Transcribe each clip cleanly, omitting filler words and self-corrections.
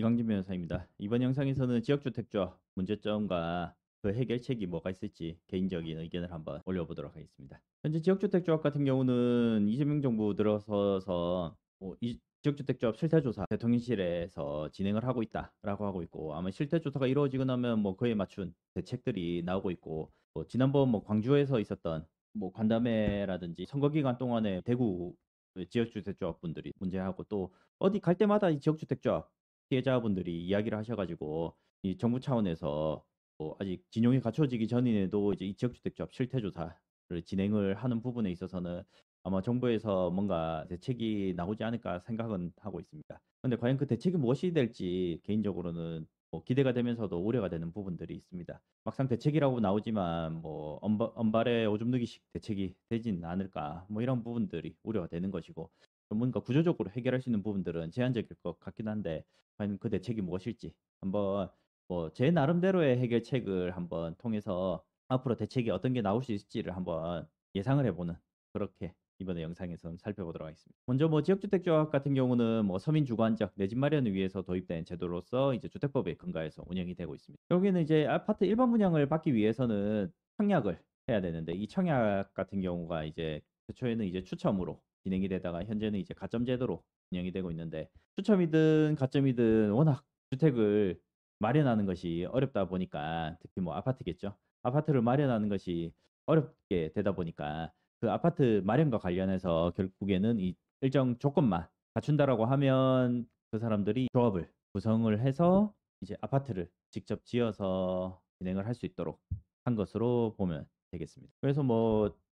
이광진 변호사입니다. 이번 영상에서는 지역주택조 문제점과 그 해결책이 뭐가 있을지 개인적인 의견을 한번 올려보도록 하겠습니다. 현재 지역주택조합 같은 경우는 이재명 정부 들어서서 이 지역주택조합 실태조사 대통령실에서 진행을 하고 있다라고 하고 있고, 아마 실태조사가 이루어지고 나면 그에 맞춘 대책들이 나오고 있고, 지난번 광주에서 있었던 간담회라든지 선거 기간 동안에 대구 지역주택조합 분들이 문제하고, 또 어디 갈 때마다 이 지역주택조합 피해자분들이 이야기를 하셔가지고, 이 정부 차원에서 아직 진용이 갖춰지기 전인데도 이제 이 지역주택조합 실태조사를 진행을 하는 부분에 있어서는 아마 정부에서 뭔가 대책이 나오지 않을까 생각은 하고 있습니다. 근데 과연 그 대책이 무엇이 될지 개인적으로는 기대가 되면서도 우려가 되는 부분들이 있습니다. 막상 대책이라고 나오지만 언발에 오줌 누기식 대책이 되진 않을까, 이런 부분들이 우려가 되는 것이고, 좀 뭔가 구조적으로 해결할 수 있는 부분들은 제한적일 것 같긴 한데, 과연 그 대책이 무엇일지 한번 제 나름대로의 해결책을 한번 통해서 앞으로 대책이 어떤 게 나올 수 있을지를 한번 예상을 해보는, 그렇게 이번에 영상에서 살펴보도록 하겠습니다. 먼저 지역주택조합 같은 경우는 서민 주거 안정, 내 집 마련을 위해서 도입된 제도로서 이제 주택법에 근거해서 운영이 되고 있습니다. 여기는 이제 아파트 일반 분양을 받기 위해서는 청약을 해야 되는데, 이 청약 같은 경우가 이제 최초에는 이제 추첨으로 진행이 되다가 현재는 이제 가점 제도로 운영이 되고 있는데, 추첨이든 가점이든 워낙 주택을 마련하는 것이 어렵다 보니까, 특히 아파트겠죠. 아파트를 마련하는 것이 어렵게 되다 보니까 그 아파트 마련과 관련해서 결국에는 이 일정 조건만 갖춘다라고 하면 그 사람들이 조합을 구성을 해서 이제 아파트를 직접 지어서 진행을 할 수 있도록 한 것으로 보면 되겠습니다. 그래서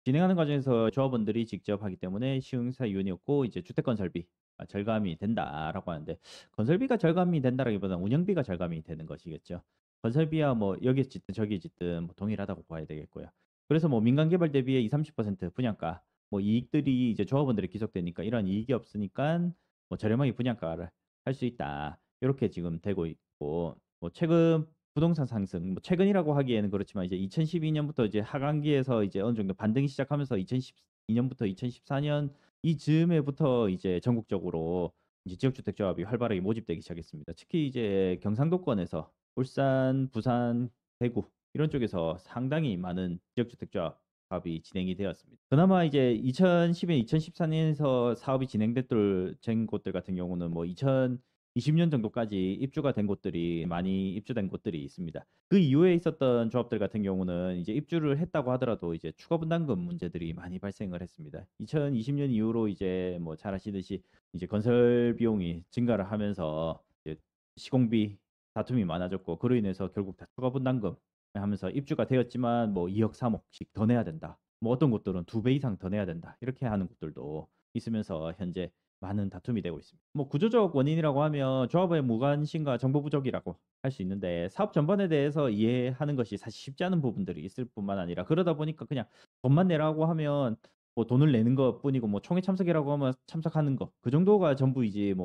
진행하는 과정에서 조합원들이 직접 하기 때문에 시흥사유연이었고, 이제 주택건설비 절감이 된다라고 하는데, 건설비가 절감이 된다라기보다는 운영비가 절감이 되는 것이겠죠. 건설비야 여기 짓든 저기 짓든 동일하다고 봐야 되겠고요. 그래서 민간 개발 대비에 20-30% 분양가 이익들이 이제 조합원들이 기속되니까, 이런 이익이 없으니까 저렴하게 분양가를 할 수 있다, 이렇게 지금 되고 있고, 최근 부동산 상승, 최근이라고 하기에는 그렇지만 이제 2012년부터 이제 하강기에서 이제 어느 정도 반등이 시작하면서 2012년부터 2014년 이즈음에부터 이제 전국적으로 이제 지역주택 조합이 활발하게 모집되기 시작했습니다. 특히 이제 경상도권에서 울산, 부산, 대구 이런 쪽에서 상당히 많은 지역주택 조합이 진행이 되었습니다. 그나마 이제 2010년, 2014년에서 사업이 진행됐던 곳들 같은 경우는 2020년 정도까지 입주가 된 곳들이, 많이 입주된 곳들이 있습니다. 그 이후에 있었던 조합들 같은 경우는 이제 입주를 했다고 하더라도 이제 추가 분담금 문제들이 많이 발생을 했습니다. 2020년 이후로 이제 잘 아시듯이 이제 건설 비용이 증가를 하면서 이제 시공비 다툼이 많아졌고, 그로 인해서 결국 다 추가 분담금 하면서 입주가 되었지만 2억 3억씩 더 내야 된다, 어떤 곳들은 2배 이상 더 내야 된다, 이렇게 하는 곳들도 있으면서 현재 많은 다툼이 되고 있습니다. 구조적 원인이라고 하면 조합의 무관심과 정보 부족이라고 할 수 있는데, 사업 전반에 대해서 이해하는 것이 사실 쉽지 않은 부분들이 있을 뿐만 아니라, 그러다 보니까 그냥 돈만 내라고 하면 돈을 내는 것 뿐이고, 총회 참석이라고 하면 참석하는 거, 그 정도가 전부이지,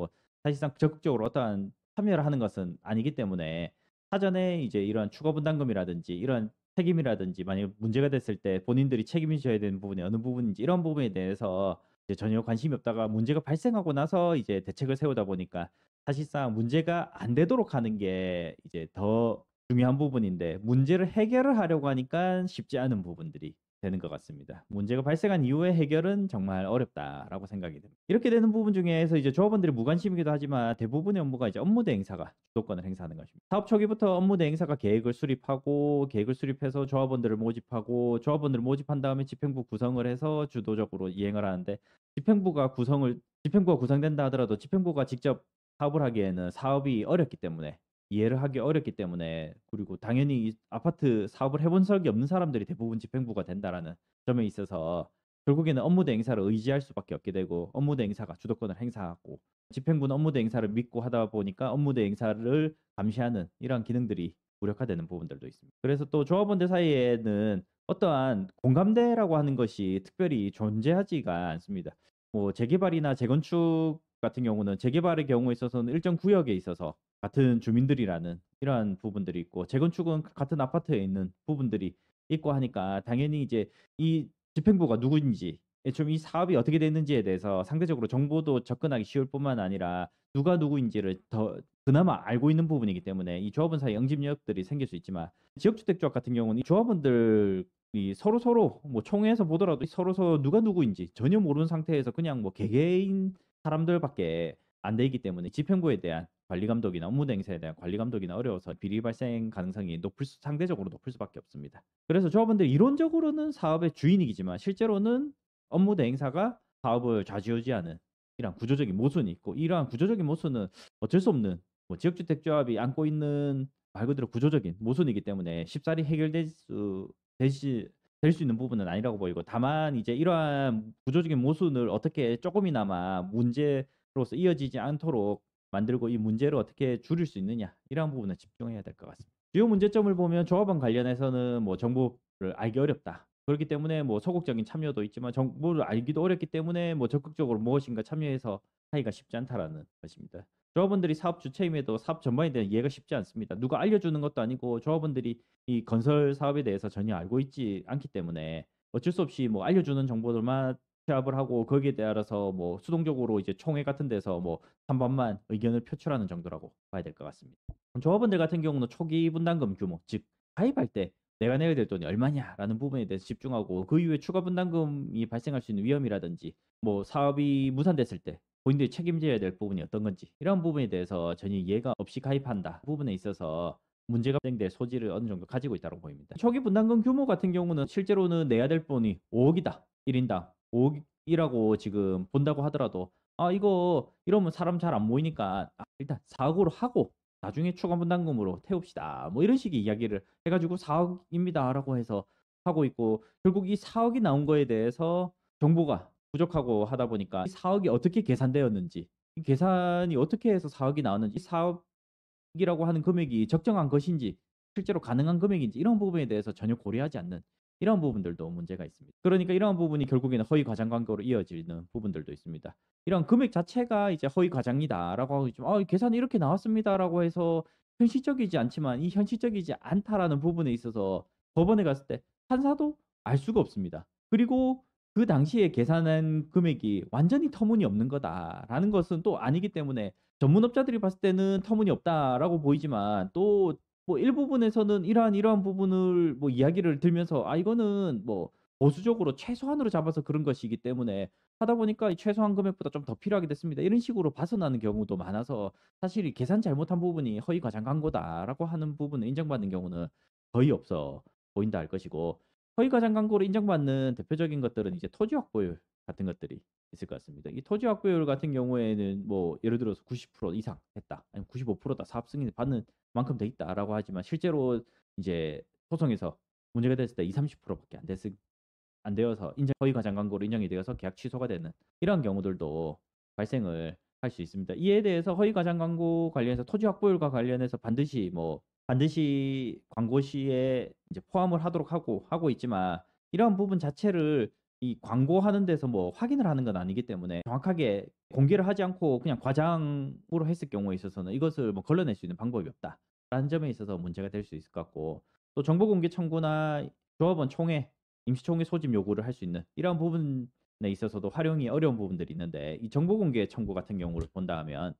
사실상 적극적으로 어떠한 참여를 하는 것은 아니기 때문에, 사전에 이제 이러한 추가 분담금이라든지 이런 책임이라든지 만약 문제가 됐을 때 본인들이 책임을 져야 되는 부분이 어느 부분인지, 이런 부분에 대해서 이제 전혀 관심이 없다가 문제가 발생하고 나서 이제 대책을 세우다 보니까, 사실상 문제가 안 되도록 하는 게 이제 더 중요한 부분인데, 문제를 해결을 하려고 하니까 쉽지 않은 부분들이 되는 것 같습니다. 문제가 발생한 이후의 해결은 정말 어렵다라고 생각이 됩니다. 이렇게 되는 부분 중에서 이제 조합원들이 무관심이기도 하지만, 대부분의 업무가 이제 업무대 행사가 주도권을 행사하는 것입니다. 사업 초기부터 업무대 행사가 계획을 수립하고, 계획을 수립해서 조합원들을 모집하고, 조합원들을 모집한 다음에 집행부 구성을 해서 주도적으로 이행을 하는데, 집행부가 구성된다 하더라도 집행부가 직접 사업을 하기에는 사업이 어렵기 때문에, 이해를 하기 어렵기 때문에, 그리고 당연히 이 아파트 사업을 해본 적이 없는 사람들이 대부분 집행부가 된다라는 점에 있어서, 결국에는 업무대 행사를 의지할 수밖에 없게 되고, 업무대 행사가 주도권을 행사하고, 집행부는 업무대 행사를 믿고 하다 보니까 업무대 행사를 감시하는 이러한 기능들이 무력화되는 부분들도 있습니다. 그래서 또 조합원들 사이에는 어떠한 공감대라고 하는 것이 특별히 존재하지가 않습니다. 재개발이나 재건축 같은 경우는, 재개발의 경우에 있어서는 일정 구역에 있어서 같은 주민들이라는 이러한 부분들이 있고, 재건축은 같은 아파트에 있는 부분들이 있고 하니까, 당연히 이제 이 집행부가 누구인지 예 좀 이 사업이 어떻게 됐는지에 대해서 상대적으로 정보도 접근하기 쉬울 뿐만 아니라 누가 누구인지를 더 그나마 알고 있는 부분이기 때문에 이 조합원 사이에 응집력들이 생길 수 있지만 지역주택 조합 같은 경우는 이 조합원들이 서로서로 뭐 총회에서 보더라도 서로서로 누가 누구인지 전혀 모르는 상태에서 그냥 뭐 개개인 사람들밖에 안 되기 때문에 집행부에 대한 관리 감독이나 업무 대행사에 대한 관리 감독이나 어려워서 비리 발생 가능성이 상대적으로 높을 수밖에 없습니다. 그래서 조합원들이 이론적으로는 사업의 주인이지만 실제로는 업무 대행사가 사업을 좌지우지하는 이러한 구조적인 모순이 있고 이러한 구조적인 모순은 어쩔 수 없는 뭐 지역주택조합이 안고 있는 말 그대로 구조적인 모순이기 때문에 쉽사리 해결될 수 되시 될 수 있는 부분은 아니라고 보이고 다만 이제 이러한 구조적인 모순을 어떻게 쪼금이나마 문제로서 이어지지 않도록 만들고 이 문제를 어떻게 줄일 수 있느냐 이러한 부분에 집중해야 될 것 같습니다. 주요 문제점을 보면 조합원 관련해서는 뭐 정보를 알기 어렵다. 그렇기 때문에 뭐 소극적인 참여도 있지만 정보를 알기도 어렵기 때문에 뭐 적극적으로 무엇인가 참여해서 하기가 쉽지 않다라는 것입니다. 조합원들이 사업 주체임에도 사업 전반에 대한 이해가 쉽지 않습니다. 누가 알려주는 것도 아니고 조합원들이 이 건설 사업에 대해서 전혀 알고 있지 않기 때문에 어쩔 수 없이 뭐 알려주는 정보들만 취합을 하고 거기에 따라서 뭐 수동적으로 이제 총회 같은 데서 뭐 찬반만 의견을 표출하는 정도라고 봐야 될 것 같습니다. 조합원들 같은 경우는 초기 분담금 규모, 즉 가입할 때 '내가 내야 될 돈이 얼마냐.'라는 부분에 대해서 집중하고 그 이후에 추가 분담금이 발생할 수 있는 위험이라든지 뭐 사업이 무산됐을 때 본인들이 책임져야 될 부분이 어떤 건지 이런 부분에 대해서 전혀 이해가 없이 가입한다 부분에 있어서 문제가 발생될 소지를 어느 정도 가지고 있다고 보입니다. 초기 분담금 규모 같은 경우는 실제로는 내야 될 돈이 5 억이다. 1 인당 5 억이라고 지금 본다고 하더라도 아 이거 이러면 사람 잘 안 모이니까 일단 4 억으로 하고 나중에 추가 분담금으로 태웁시다. 뭐 이런 식의 이야기를 해 가지고 "4 억입니다."라고 해서 하고 있고 결국 이 4 억이 나온 거에 대해서 정보가 부족하고 하다 보니까 이 4 억이 어떻게 계산되었는지 이 계산이 어떻게 해서 4 억이 나왔는지 4 억이라고 하는 금액이 적정한 것인지 실제로 가능한 금액인지 이런 부분에 대해서 전혀 고려하지 않는 이런 부분들도 문제가 있습니다. 그러니까 이러한 부분이 결국에는 허위 과장 광고로 이어지는 부분들도 있습니다. 이런 금액 자체가 이제 "허위 과장이다."라고 하고 있지만 계산이 이렇게 나왔습니다."라고 해서 현실적이지 않지만 이 현실적이지 않다라는 부분에 있어서 법원에 갔을 때 판사도 알 수가 없습니다. 그리고 그 당시에 계산한 금액이 '완전히 터무니없는 거다.'라는 것은 또 아니기 때문에 전문업자들이 봤을 때는 '터무니없다.'라고 보이지만 또 뭐 일부분에서는 이러한 부분을 뭐 이야기를 들면서 이거는 뭐 보수적으로 최소한으로 잡아서 그런 것이기 때문에 하다 보니까 이 최소한 금액보다 좀 더 필요하게 됐습니다. 이런 식으로 벗어나는 경우도 많아서 사실 이 '계산 잘못한 부분이 허위 과장 광고다.'라고 하는 부분을 인정받는 경우는 거의 없어 보인다 할 것이고 허위 과장 광고를 인정받는 대표적인 것들은 이제 토지 확보율 같은 것들이 있을 것 같습니다. 이 토지 확보율 같은 경우에는 뭐 예를 들어서 90% 이상 했다. 아니면 95%다. 사업 승인을 받는 만큼 돼 있다라고 하지만 실제로 이제 소송에서 문제가 됐을 때 20-30% 밖에 안 되어서 허위 과장 광고로 인정이 되어서 계약 취소가 되는 이런 경우들도 발생을 할 수 있습니다. 이에 대해서 허위 과장 광고 관련해서 토지 확보율과 관련해서 반드시 광고 시에 이제 포함을 하도록 하고 있지만 이러한 부분 자체를 이 광고하는 데서 뭐 확인을 하는 건 아니기 때문에 정확하게 공개를 하지 않고 그냥 과장으로 했을 경우에 있어서는 이것을 뭐 걸러낼 수 있는 방법이 없다라는 점에 있어서 문제가 될 수 있을 것 같고 또 정보 공개 청구나 조합원 총회 임시총회 소집 요구를 할 수 있는 이런 부분에 있어서도 활용이 어려운 부분들이 있는데 이 정보 공개 청구 같은 경우를 본다 하면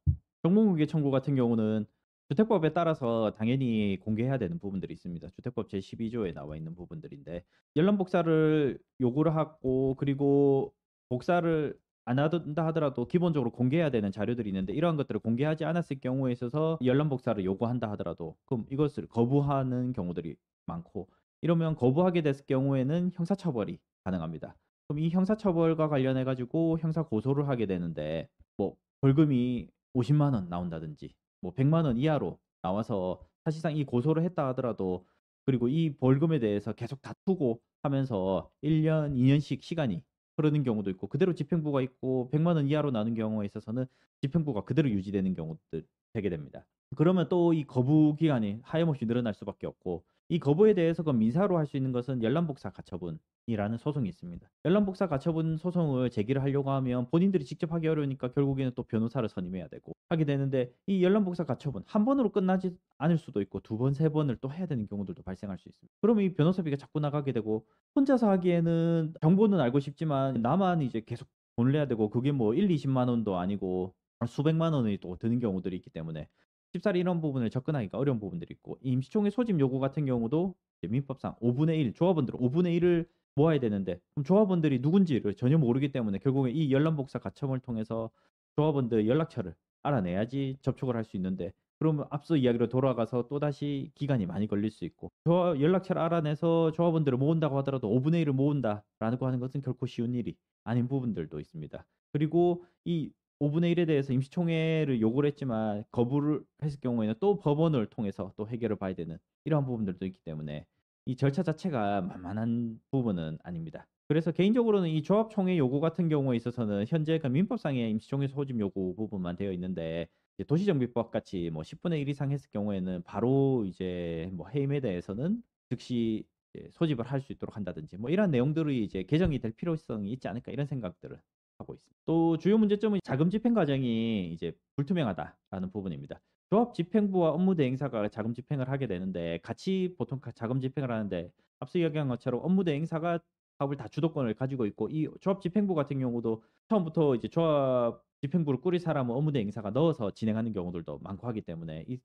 정보 공개 청구 같은 경우는 주택법에 따라서 당연히 공개해야 되는 부분들이 있습니다. 주택법 제12 조에 나와 있는 부분들인데 연람 복사를 요구를 하고 그리고 복사를 안 한다 하더라도 기본적으로 공개해야 되는 자료들이 있는데 이러한 것들을 공개하지 않았을 경우에 있어서 연람 복사를 요구한다 하더라도 그럼 이것을 거부하는 경우들이 많고 이러면 거부하게 됐을 경우에는 형사처벌이 가능합니다. 그럼 이 형사처벌과 관련해 가지고 형사 고소를 하게 되는데 뭐 벌금이 50만 원 나온다든지 뭐 100만 원 이하로 나와서 사실상 이 고소를 했다 하더라도 그리고 이 벌금에 대해서 계속 다투고 하면서 1 년, 2 년씩 시간이 흐르는 경우도 있고 그대로 집행부가 있고 100만 원 이하로 나는 경우에 있어서는 집행부가 그대로 유지되는 경우들 되게 됩니다. 그러면 또 이 거부 기간이 하염없이 늘어날 수밖에 없고 이 거부에 대해서 그 민사로 할 수 있는 것은 열람복사 가처분이라는 소송이 있습니다. 열람복사 가처분 소송을 제기를 하려고 하면 본인들이 직접 하기 어려우니까 결국에는 또 변호사를 선임해야 되고 하게 되는데, 이 열람복사 가처분 한 번으로 끝나지 않을 수도 있고 두 번, 세 번을 또 해야 되는 경우들도 발생할 수 있습니다. 그러면 이 변호사비가 자꾸 나가게 되고, 혼자서 하기에는 정보는 알고 싶지만 나만 이제 계속 돈을 내야 되고, 그게 뭐 1-20만 원도 아니고 수백만 원이 또 드는 경우들이 있기 때문에 쉽사리 이런 부분을 접근하기가 어려운 부분들이 있고, 이 임시총회 소집 요구 같은 경우도 이제 민법상 5분의 1, 조합원들은 5분의 1을 모아야 되는데, 그럼 조합원들이 누군지를 전혀 모르기 때문에 결국에 이 열람복사 가처분을 통해서 조합원들 연락처를 알아내야지 접촉을 할 수 있는데, 그러면 앞서 이야기로 돌아가서 또다시 기간이 많이 걸릴 수 있고, 연락처를 알아내서 조합원들을 모은다고 하더라도 5분의 1을 모은다라고 하는 것은 결코 쉬운 일이 아닌 부분들도 있습니다. 그리고 이 5분의 1에 대해서 임시총회를 요구를 했지만 거부를 했을 경우에는 또 법원을 통해서 또 해결을 봐야 되는 이러한 부분들도 있기 때문에 이 절차 자체가 만만한 부분은 아닙니다. 그래서 개인적으로는 이 조합총회 요구 같은 경우에 있어서는 현재 그 민법상의 임시총회 소집 요구 부분만 되어 있는데, 이제 도시정비법 같이 뭐 10분의 1 이상 했을 경우에는 바로 이제 뭐 해임에 대해서는 즉시 이제 소집을 할 수 있도록 한다든지 뭐 이런 내용들이 이제 개정이 될 필요성이 있지 않을까, 이런 생각들을 하고 있습니다. 또 주요 문제점은 자금 집행 과정이 이제 불투명하다라는 부분입니다. 조합 집행부와 업무 대행사가 자금 집행을 하게 되는데, 같이 보통 자금 집행을 하는데 앞서 이야기한 것처럼 업무 대행사가 사업을 다 주도권을 가지고 있고, 이 조합 집행부 같은 경우도 처음부터 이제 조합 집행부를 꾸릴 사람은 업무 대행사가 넣어서 진행하는 경우들도 많고 하기 때문에, 이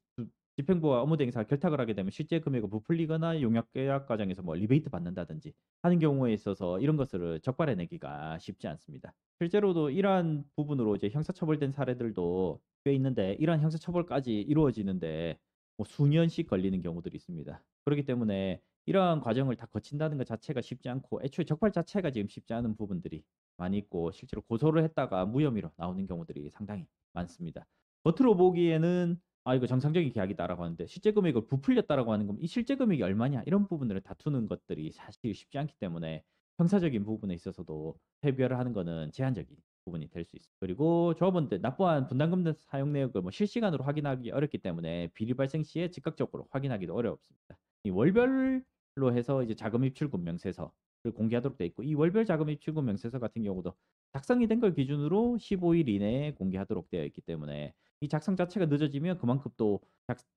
집행부와 업무 대행사가 결탁을 하게 되면 실제 금액이 부풀리거나 용역 계약 과정에서 뭐 리베이트 받는다든지 하는 경우에 있어서 이런 것을 적발해내기가 쉽지 않습니다. 실제로도 이러한 부분으로 이제 형사처벌된 사례들도 꽤 있는데, 이러한 형사처벌까지 이루어지는데 뭐 수년씩 걸리는 경우들이 있습니다. 그렇기 때문에 이러한 과정을 다 거친다는 것 자체가 쉽지 않고, 애초에 적발 자체가 지금 쉽지 않은 부분들이 많이 있고, 실제로 고소를 했다가 무혐의로 나오는 경우들이 상당히 많습니다. 겉으로 보기에는 이거 정상적인 계약이다라고 하는데, 실제 금액을 부풀렸다라고 하는 건 이 실제 금액이 얼마냐 이런 부분들을 다투는 것들이 사실 쉽지 않기 때문에 형사적인 부분에 있어서도 해결을 하는 거는 제한적인 부분이 될 수 있습니다. 그리고 조합원들 납부한 분담금 사용 내역을 뭐 실시간으로 확인하기 어렵기 때문에 비리 발생 시에 즉각적으로 확인하기도 어렵습니다. 이 월별로 해서 이제 자금 입출금 명세서를 공개하도록 돼 있고, 이 월별 자금 입출금 명세서 같은 경우도 작성이 된 걸 기준으로 15일 이내에 공개하도록 되어 있기 때문에, 이 작성 자체가 늦어지면 그만큼 또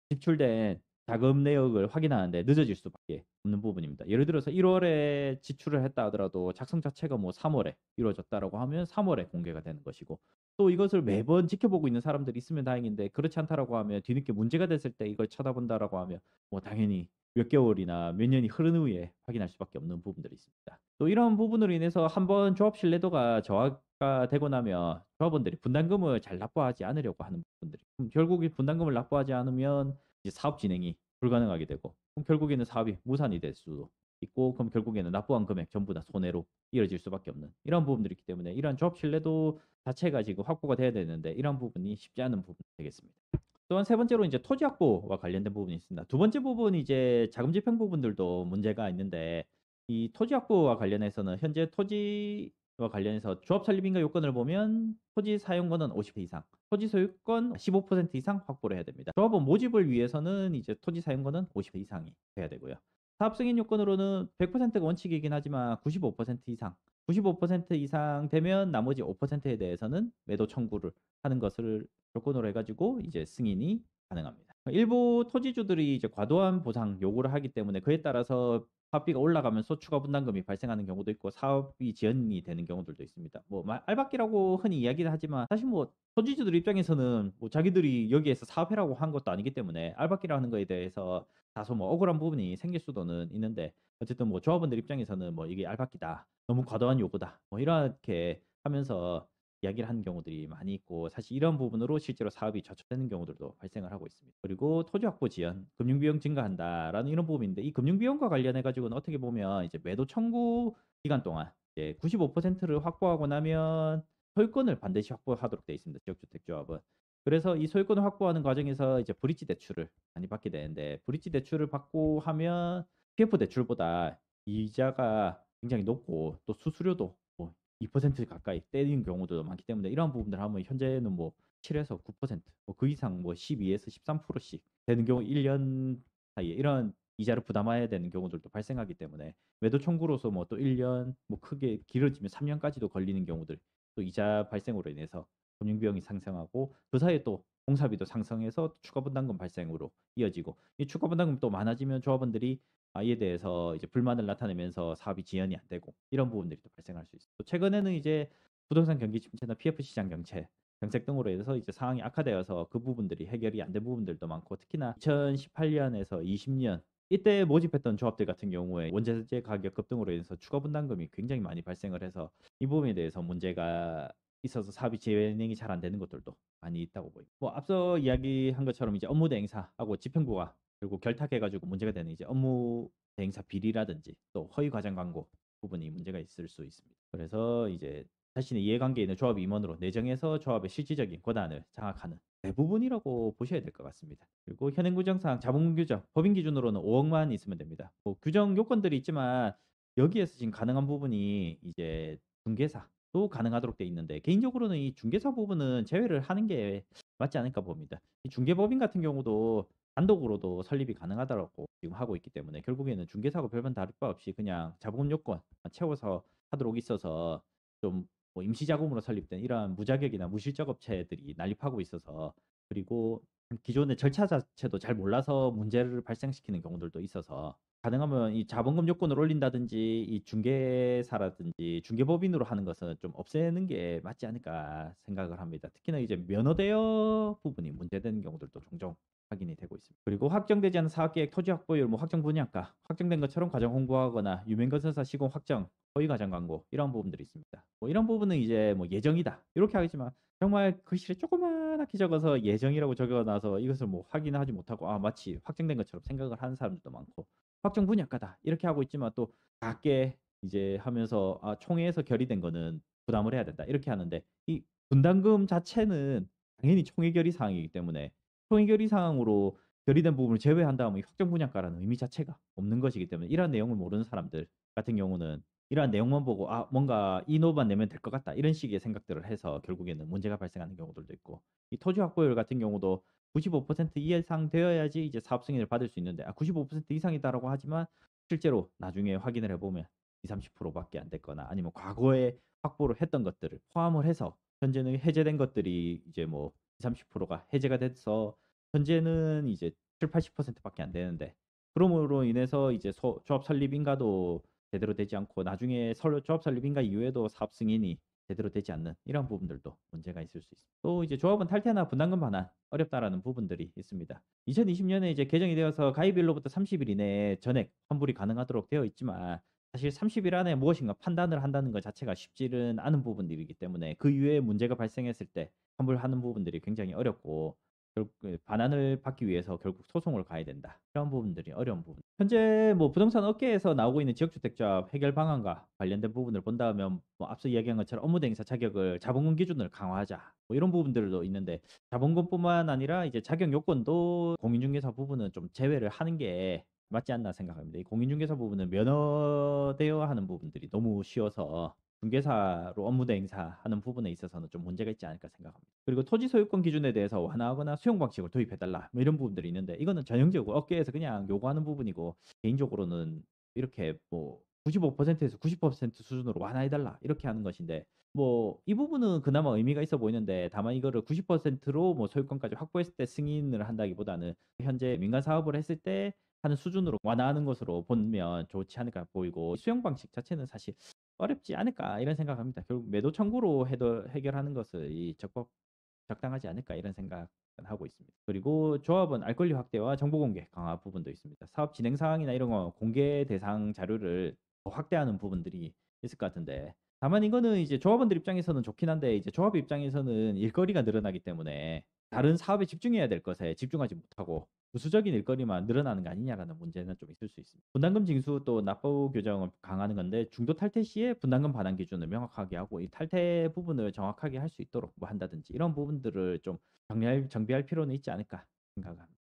지출된 자금 내역을 확인하는데 늦어질 수밖에 없는 부분입니다. 예를 들어서 1월에 지출을 했다 하더라도 작성 자체가 뭐 3월에 이루어졌다라고 하면 3월에 공개가 되는 것이고, 또 이것을 매번 지켜보고 있는 사람들이 있으면 다행인데, 그렇지 않다라고 하면 뒤늦게 문제가 됐을 때 이걸 쳐다본다라고 하면 뭐 당연히 몇 개월이나 몇 년이 흐른 후에 확인할 수밖에 없는 부분들이 있습니다. 또 이런 부분으로 인해서 한번 조합 신뢰도가 저하가 되고 나면 조합원들이 분담금을 잘 납부하지 않으려고 하는 부분들이, 결국 이 분담금을 납부하지 않으면 이제 사업 진행이 불가능하게 되고, 그럼 결국에는 사업이 무산이 될 수도 있고, 그럼 결국에는 납부한 금액 전부 다 손해로 이어질 수밖에 없는 이런 부분들이 있기 때문에, 이런 조합 신뢰도 자체가 지금 확보가 돼야 되는데 이런 부분이 쉽지 않은 부분이 되겠습니다. 또한 세 번째로 이제 토지 확보와 관련된 부분이 있습니다. 두 번째 부분이 이제 자금 집행 부분들도 문제가 있는데, 이 토지 확보와 관련해서는 현재 토지와 관련해서 조합 설립인가 요건을 보면 토지 사용권은 50회 이상, 토지 소유권 15% 이상 확보를 해야 됩니다. 조합원 모집을 위해서는 이제 토지 사용권은 50회 이상이 돼야 되고요. 사업 승인 요건으로는 100%가 원칙이긴 하지만 95% 이상, 95% 이상 되면 나머지 5%에 대해서는 매도 청구를 하는 것을 조건으로 해가지고 이제 승인이 가능합니다. 일부 토지주들이 이제 과도한 보상 요구를 하기 때문에 그에 따라서 사업비가 올라가면서 추가 분담금이 발생하는 경우도 있고, 사업이 지연이 되는 경우들도 있습니다. 뭐 알박기라고 흔히 이야기를 하지만 사실 뭐 토지주들 입장에서는 뭐 자기들이 여기에서 사업해라고 한 것도 아니기 때문에 알박기라는 거에 대해서 다소 뭐 억울한 부분이 생길 수도는 있는데, 어쨌든 뭐 조합원들 입장에서는 뭐 이게 알박기다, 너무 과도한 요구다, 뭐 이렇게 하면서 이야기를 하는 경우들이 많이 있고, 사실 이런 부분으로 실제로 사업이 좌초되는 경우들도 발생을 하고 있습니다. 그리고 토지 확보 지연, 금융 비용 증가한다라는 이런 부분인데, 이 금융 비용과 관련해 가지고는 어떻게 보면 이제 매도 청구 기간 동안 이제 95%를 확보하고 나면 소유권을 반드시 확보하도록 되어 있습니다. 지역주택조합은. 그래서 이 소유권을 확보하는 과정에서 이제 브릿지 대출을 많이 받게 되는데, 브릿지 대출을 받고 하면 PF 대출보다 이자가 굉장히 높고 또 수수료도 뭐 2% 가까이 떼는 경우도 많기 때문에, 이러한 부분들 하면 현재는 뭐 7에서 9%, 뭐 그 이상 뭐 12에서 13%씩 되는 경우, 1년 사이에 이런 이자를 부담해야 되는 경우들도 발생하기 때문에 매도 청구로서 뭐 또 1년 뭐 크게 길어지면 3년까지도 걸리는 경우들 또 이자 발생으로 인해서 금융 비용이 상승하고 그 사이에 또 공사비도 상승해서 추가 분담금 발생으로 이어지고 이 추가 분담금 또 많아지면 조합원들이 이에 대해서 이제 불만을 나타내면서 사업이 지연이 안 되고 이런 부분들이 또 발생할 수 있어요. 또 최근에는 이제 부동산 경기 침체나 PF 시장 정책 등으로 인해서 이제 상황이 악화되어서 그 부분들이 해결이 안 된 부분들도 많고 특히나 2018년에서 20년 이때 모집했던 조합들 같은 경우에 원자재 가격 급등으로 인해서 추가 분담금이 굉장히 많이 발생을 해서 이 부분에 대해서 문제가 있어서 사업이 진행이 잘 안 되는 것들도 많이 있다고 보입니다. 뭐 앞서 이야기한 것처럼 이제 업무 대행사하고 집행부가 결국 결탁해 가지고 문제가 되는 이제 업무 대행사 비리라든지 또 허위 과장 광고 부분이 문제가 있을 수 있습니다. 그래서 이제 자신의 이해관계에 있는 조합 임원으로 내정해서 조합의 실질적인 권한을 장악하는 대부분이라고 보셔야 될 것 같습니다. 그리고 현행 규정상 자본 규정, 법인 기준으로는 5억만 있으면 됩니다. 뭐 규정 요건들이 있지만 여기에서 지금 가능한 부분이 이제 중개사도 가능하도록 돼 있는데 개인적으로는 이 중개사 부분은 제외를 하는 게 맞지 않을까 봅니다. 이 중개법인 같은 경우도 단독으로도 설립이 가능하다고 지금 하고 있기 때문에 결국에는 중개사하고 별반 다를 바 없이 그냥 자본 요건 채워서 하도록 있어서 좀 뭐 임시 자금으로 설립된 이러한 무자격이나 무실적 업체들이 난립하고 있어서 그리고 기존의 절차 자체도 잘 몰라서 문제를 발생시키는 경우들도 있어서 가능하면 이 자본금 요건을 올린다든지 이 중개사라든지 중개법인으로 하는 것은 좀 없애는 게 맞지 않을까 생각을 합니다. 특히나 이제 면허 대여 부분이 문제되는 경우들도 종종 확인이 되고 있습니다. 그리고 확정되지 않은 사업계획, 토지 확보율, 뭐 확정 분양가, 확정된 것처럼 과정 홍보하거나 유명건설사 시공 확정, 허위 과장 광고 이런 부분들이 있습니다. 뭐 이런 부분은 이제 뭐 예정이다 이렇게 하겠지만 정말 글씨를 조그맣게 적어서 예정이라고 적어놔서 이것을 뭐 확인하지 못하고 마치 확정된 것처럼 생각을 하는 사람들도 많고 확정 분양가다 이렇게 하고 있지만 또 작게 이제 하면서 총회에서 결의된 거는 부담을 해야 된다 이렇게 하는데 이 분담금 자체는 당연히 총회 결의 사항이기 때문에 총회 결의 사항으로 결의된 부분을 제외한 다음에 확정 분양가라는 의미 자체가 없는 것이기 때문에 이러한 내용을 모르는 사람들 같은 경우는 이러한 내용만 보고 뭔가 이 노만 내면 될 것 같다 이런 식의 생각들을 해서 결국에는 문제가 발생하는 경우들도 있고 이 토지 확보율 같은 경우도 95% 이상 되어야지 이제 사업 승인을 받을 수 있는데 95% 이상이다라고 하지만 실제로 나중에 확인을 해보면 20-30%밖에 안 됐거나 아니면 과거에 확보를 했던 것들을 포함을 해서 현재는 해제된 것들이 이제 뭐 20-30%가 해제가 돼서 현재는 이제 70-80%밖에 안 되는데 그러므로 인해서 이제 조합 설립 인가도 제대로 되지 않고 나중에 조합 설립 인가 이후에도 사업 승인이 제대로 되지 않는 이런 부분들도 문제가 있을 수 있습니다. 또 이제 조합은 탈퇴나 분담금 반환 어렵다라는 부분들이 있습니다. 2020년에 이제 개정이 되어서 가입일로부터 30일 이내에 전액 환불이 가능하도록 되어 있지만 사실 30일 안에 무엇인가 판단을 한다는 것 자체가 쉽지는 않은 부분들이기 때문에 그 이후에 문제가 발생했을 때 환불하는 부분들이 굉장히 어렵고 결국 그 반환을 받기 위해서 결국 소송을 가야 된다. 이런 부분들이 어려운 부분. 현재 뭐 부동산 업계에서 나오고 있는 지역주택조합 해결 방안과 관련된 부분을 본다면 뭐 앞서 이야기한 것처럼 업무 대행사 자격을 자본금 기준을 강화하자. 뭐 이런 부분들도 있는데 자본금뿐만 아니라 이제 자격 요건도 공인중개사 부분은 좀 제외를 하는 게 맞지 않나 생각합니다. 이 공인중개사 부분은 면허 대여하는 부분들이 너무 쉬워서 중개사로 업무 대행사하는 부분에 있어서는 좀 문제가 있지 않을까 생각합니다. 그리고 토지 소유권 기준에 대해서 완화하거나 수용 방식을 도입해 달라 뭐 이런 부분들이 있는데 이거는 전형적으로 업계에서 그냥 요구하는 부분이고 개인적으로는 이렇게 뭐 95%에서 90% 수준으로 완화해 달라 이렇게 하는 것인데 뭐 이 부분은 그나마 의미가 있어 보이는데 다만 이거를 90%로 뭐 소유권까지 확보했을 때 승인을 한다기보다는 현재 민간 사업을 했을 때 하는 수준으로 완화하는 것으로 보면 좋지 않을까 보이고 수용 방식 자체는 사실 어렵지 않을까 이런 생각합니다. 결국 매도 청구로 해결하는 것을 이 적당하지 않을까 이런 생각은 하고 있습니다. 그리고 조합은 알 권리 확대와 정보 공개 강화 부분도 있습니다. 사업 진행 사항이나 이런 거 공개 대상 자료를 더 확대하는 부분들이 있을 것 같은데 다만 이거는 이제 조합원들 입장에서는 좋긴 한데 이제 조합 입장에서는 일거리가 늘어나기 때문에 다른 사업에 집중해야 될 것에 집중하지 못하고 부수적인 일거리만 늘어나는 거 아니냐라는 문제는 좀 있을 수 있습니다. 분담금 징수 또 납부 규정을 강화하는 건데 중도 탈퇴 시에 분담금 반환 기준을 명확하게 하고 이 탈퇴 부분을 정확하게 할 수 있도록 뭐 한다든지 이런 부분들을 좀 정비할 필요는 있지 않을까 생각합니다.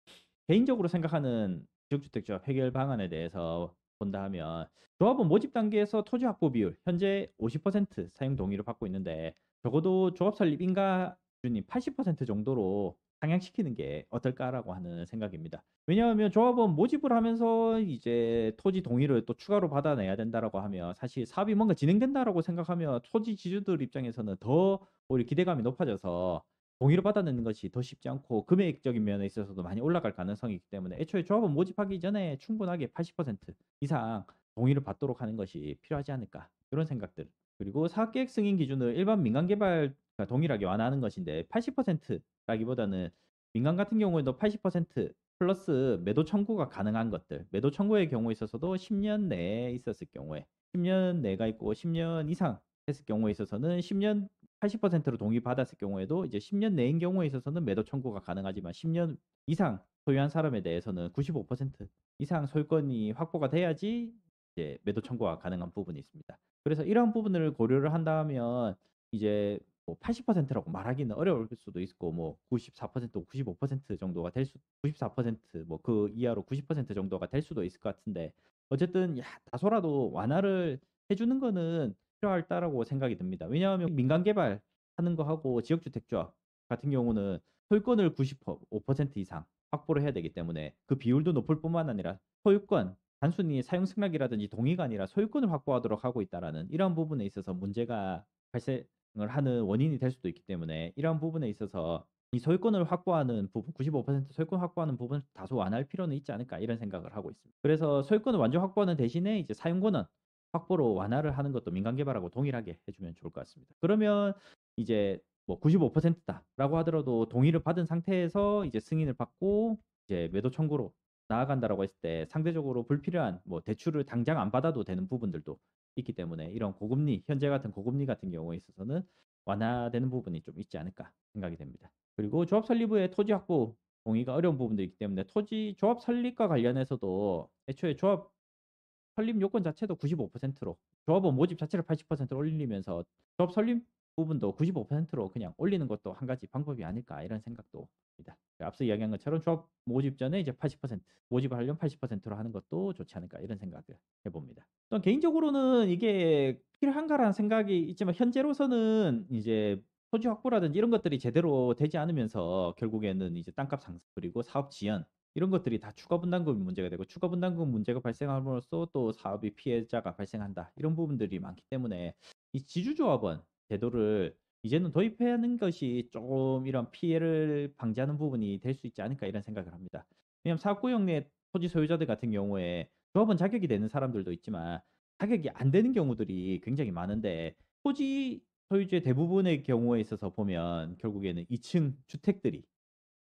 개인적으로 생각하는 지역주택조합 해결 방안에 대해서 본다 하면 조합은 모집 단계에서 토지 확보 비율 현재 50% 사용 동의를 받고 있는데 적어도 조합 설립 인가 기준이 80% 정도로 상향시키는 게 어떨까라고 하는 생각입니다. 왜냐하면 조합원 모집을 하면서 이제 토지 동의를 또 추가로 받아내야 된다라고 하면 사실 사업이 뭔가 진행된다라고 생각하면 토지 지주들 입장에서는 더 오히려 기대감이 높아져서 동의를 받아내는 것이 더 쉽지 않고 금액적인 면에 있어서도 많이 올라갈 가능성이 있기 때문에 애초에 조합원 모집하기 전에 충분하게 80% 이상 동의를 받도록 하는 것이 필요하지 않을까 이런 생각들. 그리고 사업계획 승인 기준을 일반 민간 개발과 동일하게 완화하는 것인데 80% 라기보다는 민간 같은 경우에도 80% 플러스 매도 청구가 가능한 것들. 매도 청구의 경우에 있어서도 10년 내에 있었을 경우에 10년 내가 있고 10년 이상 했을 경우에 있어서는 10년 80%로 동의받았을 경우에도 이제 10년 내인 경우에 있어서는 매도 청구가 가능하지만 10년 이상 소유한 사람에 대해서는 95% 이상 소유권이 확보가 돼야지 이제 매도 청구가 가능한 부분이 있습니다. 그래서 이러한 부분을 고려를 한다면 이제 뭐 80%라고 말하기는 어려울 수도 있고 뭐 94% 95% 정도가 될 수 94% 그 이하로 90% 정도가 될 수도 있을 것 같은데 어쨌든 다소라도 완화를 해 주는 거는 필요하다라고 생각이 듭니다. 왜냐하면 민간 개발하는 거하고 지역주택 조합 같은 경우는 소유권을 95% 이상 확보를 해야 되기 때문에 그 비율도 높을 뿐만 아니라 소유권 단순히 사용 승낙이라든지 동의가 아니라 소유권을 확보하도록 하고 있다라는 이런 부분에 있어서 문제가 발생을 하는 원인이 될 수도 있기 때문에 이러한 부분에 있어서 이 소유권을 확보하는 부분 95% 소유권 확보하는 부분을 다소 완화할 필요는 있지 않을까 이런 생각을 하고 있습니다. 그래서 소유권을 완전 확보하는 대신에 이제 사용권은 확보로 완화를 하는 것도 민간 개발하고 동일하게 해 주면 좋을 것 같습니다. 그러면 이제 뭐 95%다라고 하더라도 동의를 받은 상태에서 이제 승인을 받고 이제 매도 청구로 나아간다라고 했을 때 상대적으로 불필요한 뭐 대출을 당장 안 받아도 되는 부분들도 있기 때문에 이런 고금리 현재 같은 고금리 같은 경우에 있어서는 완화되는 부분이 좀 있지 않을까 생각이 됩니다. 그리고 조합 설립 후에 토지 확보 동의가 어려운 부분도 있기 때문에 토지 조합 설립과 관련해서도 애초에 조합 설립 요건 자체도 95%로 조합원 모집 자체를 80%로 올리면서 조합 설립 부분도 95%로 그냥 올리는 것도 한 가지 방법이 아닐까 이런 생각도 듭니다. 앞서 이야기한 것처럼 조합 모집 전에 이제 80% 모집을 하려면 80%로 하는 것도 좋지 않을까 이런 생각을 해 봅니다. 또 개인적으로는 이게 필요한가라는 생각이 있지만 현재로서는 이제 토지 확보라든지 이런 것들이 제대로 되지 않으면서 결국에는 이제 땅값 상승 그리고 사업 지연 이런 것들이 다 추가 분담금 문제가 되고 추가 분담금 문제가 발생함으로써 또 사업이 피해자가 발생한다. 이런 부분들이 많기 때문에 이 지주조합원 제도를 이제는 도입하는 것이 조금 이런 피해를 방지하는 부분이 될 수 있지 않을까 이런 생각을 합니다. 왜냐하면 사업구역 내 토지 소유자들 같은 경우에 조합원 자격이 되는 사람들도 있지만 자격이 안 되는 경우들이 굉장히 많은데 토지 소유주의 대부분의 경우에 있어서 보면 결국에는 2층 주택들이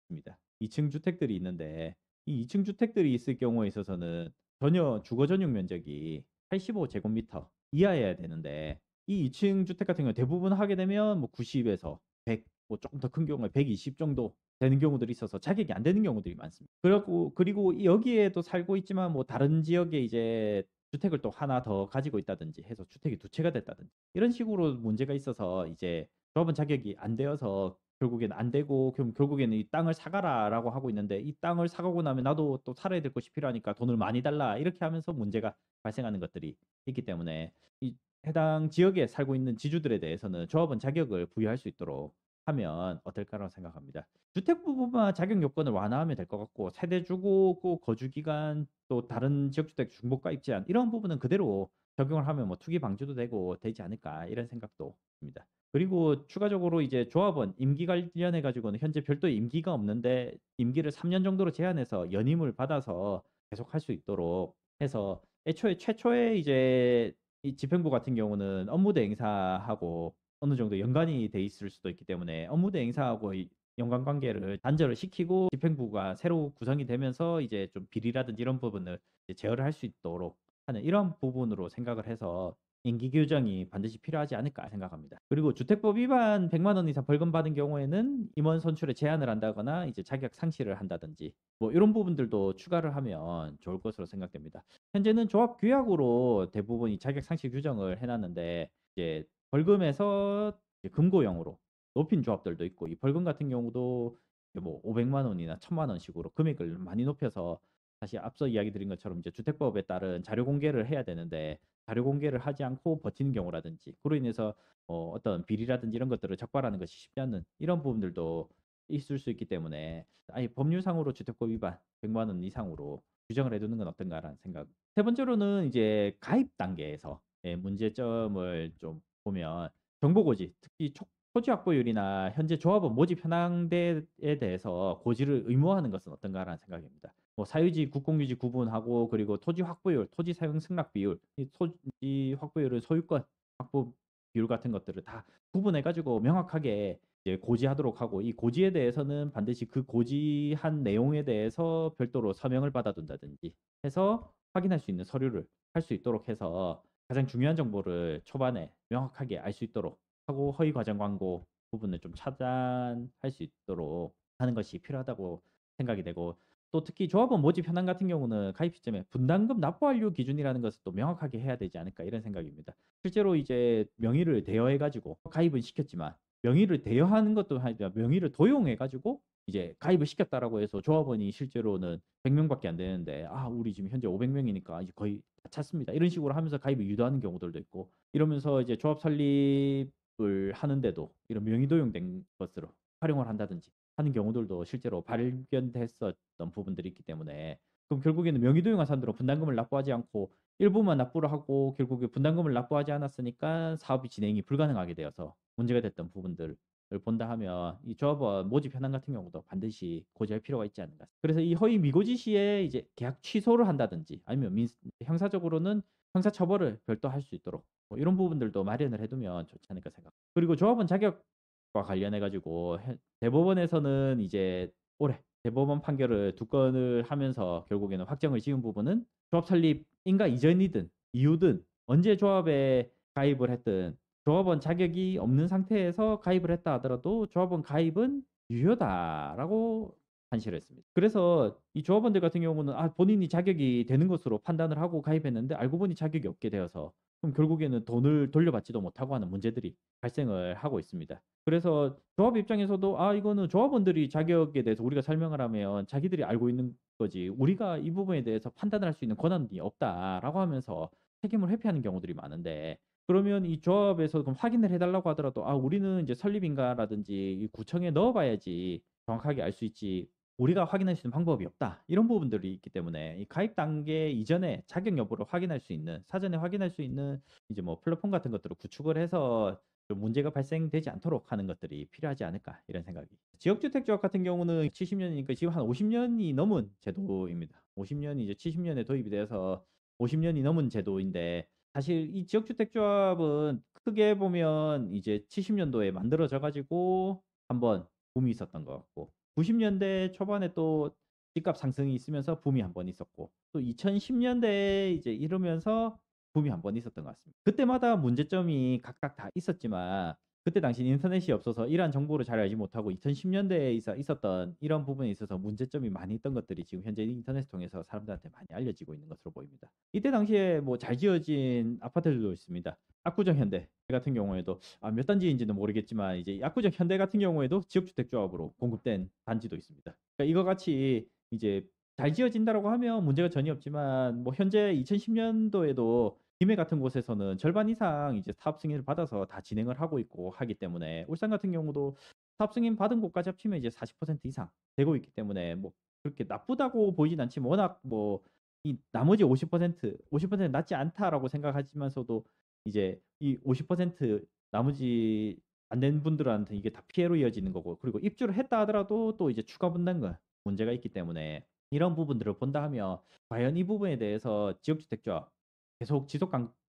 있습니다. 2층 주택들이 있는데 이 2층 주택들이 있을 경우에 있어서는 전혀 주거 전용 면적이 85 제곱미터 이하여야 되는데 이 2층 주택 같은 경우는 대부분 하게 되면 뭐 90 에서 100 뭐 쪼끔 더 큰 경우에 120 정도 되는 경우들이 있어서 자격이 안 되는 경우들이 많습니다. 그래 갖고 그리고 이 여기에도 살고 있지만 뭐 다른 지역에 이제 주택을 또 하나 더 가지고 있다든지 해서 주택이 두 채가 됐다든지 이런 식으로 문제가 있어서 이제 조합원 자격이 안 되어서 결국에는 안 되고 그럼 결국에는 "이 땅을 사가라."라고 하고 있는데 이 땅을 사가고 나면 나도 또 살아야 될 것이 필요하니까 "돈을 많이 달라." 이렇게 하면서 문제가 발생하는 것들이 있기 때문에 이 해당 지역에 살고 있는 지주들에 대해서는 조합원 자격을 부여할 수 있도록 하면 어떨까라고 생각합니다. 주택 부분만 자격 요건을 완화하면 될 것 같고 세대 주고 고 거주 기간 또 다른 지역주택 중복가 입제한 이런 부분은 그대로 적용을 하면 뭐 '투기 방지도 되고 되지 않을까.' 이런 생각도 듭니다. 그리고 추가적으로 이제 조합원 임기 관련해 가지고는 현재 별도의 임기가 없는데 임기를 3년 정도로 제한해서 연임을 받아서 계속할 수 있도록 해서 애초에 최초에 이제 이 집행부 같은 경우는 업무 대행사하고 어느 정도 연관이 돼 있을 수도 있기 때문에 업무 대행사하고 이 연관 관계를 단절을 시키고 집행부가 새로 구성이 되면서 이제 좀 비리라든지 이런 부분을 이제 제어를 할 수 있도록 하는 이런 부분으로 생각을 해서 임기 규정이 반드시 필요하지 않을까 생각합니다. 그리고 주택법 위반 100만 원 이상 벌금 받은 경우에는 임원 선출에 제한을 한다거나 이제 자격 상실을 한다든지 뭐 이런 부분들도 추가를 하면 좋을 것으로 생각됩니다. 현재는 조합 규약으로 대부분 이 자격 상실 규정을 해 놨는데 이제 벌금에서 이제 금고형으로 높인 조합들도 있고 이 벌금 같은 경우도 이제 뭐 500만 원이나 1,000만 원씩으로 금액을 많이 높여서 다시 앞서 이야기 드린 것처럼 이제 주택법에 따른 자료 공개를 해야 되는데 자료 공개를 하지 않고 버티는 경우라든지 그로 인해서 어떤 비리라든지 이런 것들을 적발하는 것이 쉽지 않은 이런 부분들도 있을 수 있기 때문에 아예 법률상으로 주택법 위반 100만 원 이상으로 규정을 해 두는 건 어떤가라는 생각. 세 번째로는 이제 가입 단계에서 문제점을 좀 보면 정보고지, 특히 토지 확보율이나 현재 조합원 모집 현황대에 대해서 고지를 의무화하는 것은 어떤가라는 생각입니다. 뭐 사유지, 국공유지 구분하고 그리고 토지 확보율, 토지 사용 승낙 비율, 이 토지 확보율은 소유권 확보 비율 같은 것들을 다 구분해 가지고 명확하게 이제 고지하도록 하고, 이 고지에 대해서는 반드시 그 고지한 내용에 대해서 별도로 서명을 받아둔다든지 해서 확인할 수 있는 서류를 할 수 있도록 해서 가장 중요한 정보를 초반에 명확하게 알 수 있도록 하고, 허위 과장 광고 부분을 좀 차단할 수 있도록 하는 것이 필요하다고 생각이 되고, 또 특히 조합원 모집 현황 같은 경우는 가입 시점에 분담금 납부 완료 기준이라는 것을 또 명확하게 해야 되지 않을까 이런 생각입니다. 실제로 이제 명의를 대여해 가지고 가입은 시켰지만 명의를 대여하는 것도 아니라 명의를 도용해 가지고 이제 가입을 시켰다라고 해서 조합원이 실제로는 100 명밖에 안 되는데 "아 우리 지금 현재 500 명이니까 이제 거의 다 찼습니다." 이런 식으로 하면서 가입을 유도하는 경우들도 있고, 이러면서 이제 조합 설립을 하는데도 이런 명의 도용된 것으로 활용을 한다든지 하는 경우들도 실제로 발견됐었던 부분들이 있기 때문에, 그럼 결국에는 명의 도용한 사람들은 분담금을 납부하지 않고 일부만 납부를 하고 결국에 분담금을 납부하지 않았으니까 사업이 진행이 불가능하게 되어서 문제가 됐던 부분들을 본다 하면 이 조합원 모집 현황 같은 경우도 반드시 고지할 필요가 있지 않는가. 그래서 이 허위 미고지 시에 이제 계약 취소를 한다든지 아니면 형사적으로는 형사 처벌을 별도 할 수 있도록 뭐 이런 부분들도 마련을 해 두면 좋지 않을까 생각. 그리고 조합원 자격과 관련해 가지고 대법원에서는 이제 올해 대법원 판결을 두 건을 하면서 결국에는 확정을 지은 부분은 조합 설립인가 이전이든 이후든 언제 조합에 가입을 했든 조합원 자격이 없는 상태에서 가입을 했다 하더라도 조합원 가입은 유효다라고 판시를 했습니다. 그래서 이 조합원들 같은 경우는 본인이 자격이 되는 것으로 판단을 하고 가입했는데 알고 보니 자격이 없게 되어서 그럼 결국에는 돈을 돌려받지도 못하고 하는 문제들이 발생을 하고 있습니다. 그래서 조합 입장에서도 이거는 조합원들이 자격에 대해서 우리가 설명을 하면 자기들이 알고 있는 거지 우리가 이 부분에 대해서 판단을 할 수 있는 권한이 없다라고 하면서 책임을 회피하는 경우들이 많은데, 그러면 이 조합에서 그럼 확인을 해 달라고 하더라도 우리는 이제 설립인가라든지 이 구청에 넣어 봐야지 정확하게 알 수 있지 우리가 확인할 수 있는 방법이 없다. 이런 부분들이 있기 때문에 이 가입 단계 이전에 자격 여부를 확인할 수 있는, 사전에 확인할 수 있는 이제 뭐 플랫폼 같은 것들을 구축을 해서 좀 문제가 발생되지 않도록 하는 것들이 필요하지 않을까 이런 생각이. 지역주택 조합 같은 경우는 70년이니까 지금 한 50년이 넘은 제도입니다. 50년이 이제 70년에 도입이 되어서 50년이 넘은 제도인데, 사실 이 지역주택 조합은 크게 보면 이제 70년도에 만들어져 가지고 한번 붐이 있었던 것 같고, 90년대 초반에 또 집값 상승이 있으면서 붐이 한 번 있었고, 또 2010년대에 이제 이러면서 붐이 한 번 있었던 것 같습니다. 그때마다 문제점이 각각 다 있었지만 그때 당시 인터넷이 없어서 이러한 정보를 잘 알지 못하고 2010년대에 있었던 이런 부분에 있어서 문제점이 많이 있던 것들이 지금 현재 인터넷을 통해서 사람들한테 많이 알려지고 있는 것으로 보입니다. 이때 당시에 뭐 잘 지어진 아파트들도 있습니다. 압구정 현대 같은 경우에도 몇 단지인지는 모르겠지만 이제 압구정 현대 같은 경우에도 지역주택 조합으로 공급된 단지도 있습니다. 그러니까 이거 같이 이제 잘 지어진다라고 하면 문제가 전혀 없지만, 뭐 현재 2010년도에도 김해 같은 곳에서는 절반 이상 이제 사업 승인을 받아서 다 진행을 하고 있고 하기 때문에, 울산 같은 경우도 사업 승인 받은 곳까지 합치면 이제 40% 이상 되고 있기 때문에 뭐 그렇게 나쁘다고 보이진 않지만, 워낙 뭐 이 나머지 50% 낫지 않다라고 생각하지만서도 이제 이 50% 나머지 안 된 분들한테 이게 다 피해로 이어지는 거고, 그리고 입주를 했다 하더라도 또 이제 추가 분담금 문제가 있기 때문에 이런 부분들을 본다 하면 과연 이 부분에 대해서 지역주택조합 계속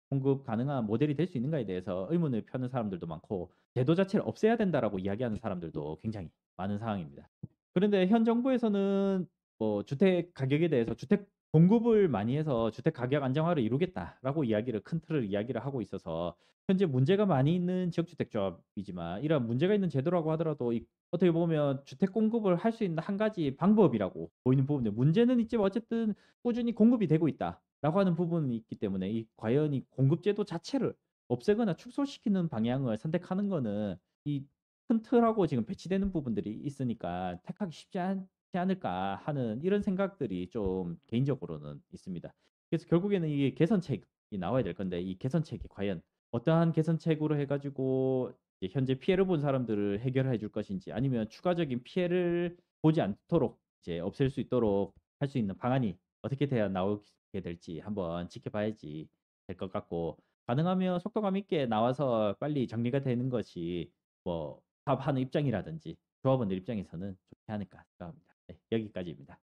공급 가능한 모델이 될 수 있는가에 대해서 의문을 펴는 사람들도 많고, 제도 자체를 없애야 된다라고 이야기하는 사람들도 굉장히 많은 상황입니다. 그런데 현 정부에서는 뭐 주택 가격에 대해서 주택 공급을 많이 해서 "주택 가격 안정화를 이루겠다."라고 이야기를, 큰 틀을 이야기를 하고 있어서 현재 문제가 많이 있는 지역주택 조합이지만, 이런 문제가 있는 제도라고 하더라도 어떻게 보면 주택 공급을 할 수 있는 한 가지 방법이라고 보이는 부분들, 문제는 있지만 어쨌든 꾸준히 공급이 되고 있다라고 하는 부분이 있기 때문에 이 과연 이 공급 제도 자체를 없애거나 축소시키는 방향을 선택하는 거는 이 큰 틀하고 지금 배치되는 부분들이 있으니까 택하기 쉽지 않지 않을까 하는 이런 생각들이 좀 개인적으로는 있습니다. 그래서 결국에는 이게 개선책이 나와야 될 건데, 이 개선책이 과연 어떠한 개선책으로 해 가지고 이제 현재 피해를 본 사람들을 해결해 줄 것인지 아니면 추가적인 피해를 보지 않도록 이제 없앨 수 있도록 할 수 있는 방안이 어떻게 돼야 나오게 될지 한번 지켜봐야지 될 것 같고 가능하면 속도감 있게 나와서 빨리 정리가 되는 것이 뭐 사업하는 입장이라든지 조합원들 입장에서는 좋지 않을까 생각합니다. 네, 여기까지입니다.